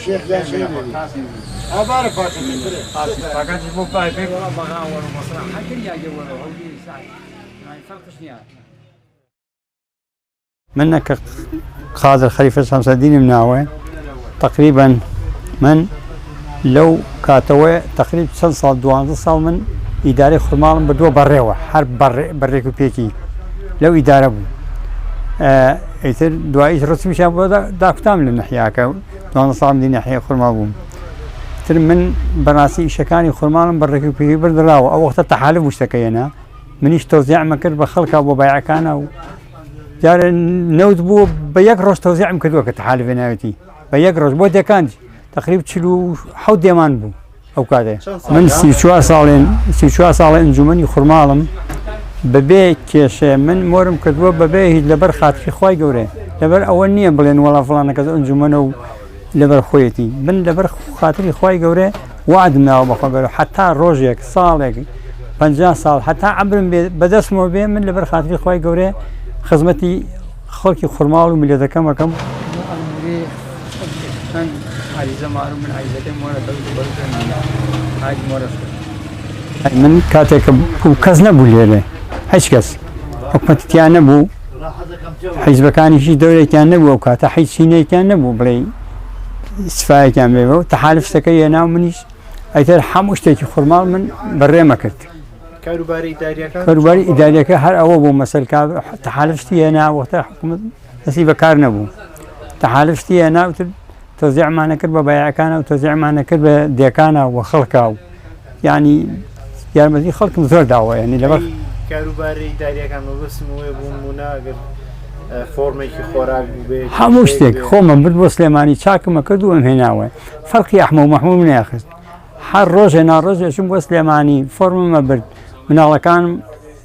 شيخ لا شيء أبارك فقط مو بايبك ولا بغاء ولا مصرع حتى يجي ولا هو يساعد ما يفرقش نيا منك قادر خليفة شمس الدين مناوي تقريبا من لو كاتوي تقريبا 2 سال 12 سال من إدارة خرمال بدو بريوة حرب بريكو بيكي لو إدارة بو إثر دوايش رسمي شابو داك تام للنحياك 12 سال من ناحية خرمال بو إثر من براسي شكاني خرمال بريكو بيكي بردراو أو وقت التحالف مشتكينا منيش توزيع مكر بخلق أبو بيع كان جار نود بو بيك روز توزيع مكدوه كتحالف ناوتي بيك روز بو دكانج تقريبا تشلو حود ديمان بو او كذا من سيشوا صالين انجمني خرمالم ببي كيش من مورم كدوه ببي لبر خاطري خوي قوري لبر اولنيه بلين ولا فلان كذا انجمنو لبر خويتي من لبر خاطري خوي قوري وعدنا وبخبر حتى روجيك صالك 50 سال حتى عبر بدسمو بي من لبر خاطري خوي قوري خدمتي خلقي خرمال ومليون كم من عايزة معلوم من عايزة مورا هاي مورا من كاتك وكزنا بوليله هيش كز حكمت تيانا بو حزب كان شيء دولة كان بو وكاتا حيث سيني كان بو بلي استفاء كان بو تحالف سكية ناو منيش أيتر حموش تيجي خرمال من بري مكرت كاروباري إدارية هر أو بو مثل كاب تحالفتي أنا وقت حكومة نسيب كارنا بو تحالفتي أنا توزيع معنا كربة بيع كان وتوزيع معنا كربة ديكانا وخلقه يعني مثل خلق مثل دعوة يعني لبخ كاروباري إدارية كان بس مو بو مناقر فورمي خورا حموشتك خوما بدو سليماني شاك ما كردو هناوي فرقي أحمو محمود من ياخذ حر روج هنا روج شو سليماني فورم ما برد من الله كان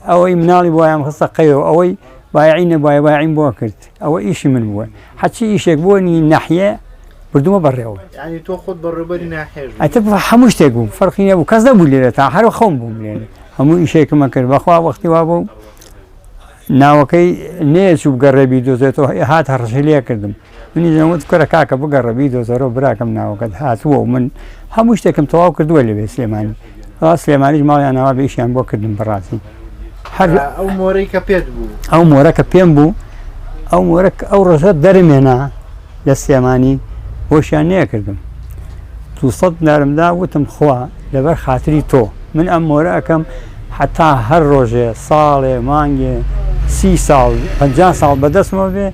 أوي منالي بوايا مخصص قيو أوي بايعين بايعين بوكرت أو إشي من بوا حتى إشي بوني ناحية بردو ما بريو يعني تأخذ بربري ناحية أتبقى حموش تجو فرقين أبو كذا بولي تاحر وخوم بولي همو إشي كما كر بخوا وقتي وابو ناوكي نيل شو بقربي دوزتو هات هرشليه كردم من جنوت كرة كاكا بقربي دوزرو براكم ناوكد هات هو من هموش تكم تواو كردو اللي بسليماني سليماني جمالي أنا ما بيشي عم بوكردم براسي أو موريكا بيدبو أو موركا بينبو أو مورك أو رشاد درم هنا للسليماني وشانيه كردم توصد نارم دا وتم خوا لبر خاطري تو من أم موركم حتى هر روجه صالة مانجة 30 سال 50 سال بدسمو بي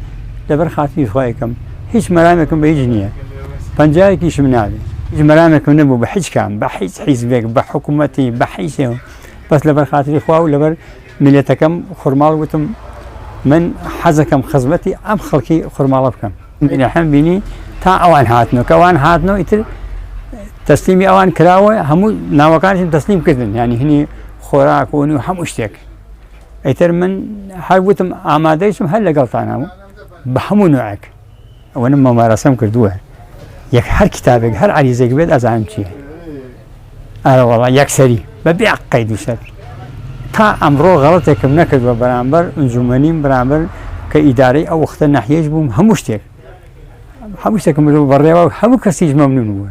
لبر خاطري خوايكم هيش مرامكم بيجنيه 50 كيش منالي هيش مرامكم نبو بحج كام بحيث حزبك بحكومتي بحيث بس لبر خاطري خوا ولبر ملتكم خرمال وتم من حزكم خزمتي أم خلقي خرمال بكم من الحين بيني تا أوان هاتنو كوان هاتنو يتر تسليمي أوان كراوي همو ناوكانش تسليم كذن يعني هني خوراك وني هم اشتك يتر من حاولتم آماديشم هلا قلطانا بحمو نوعك وانا ما رسم كردوها يك هر كتابك هر عريزك بيد أزعم شيء أنا والله يكسري ببيع قيد وشر تا أمره غلطك منكد وبرامبر انجمانين برامبر كإداري أو وقت الناحية بوم هموشتك هموشتك مجرد بريوا همو كسيج ممنون هو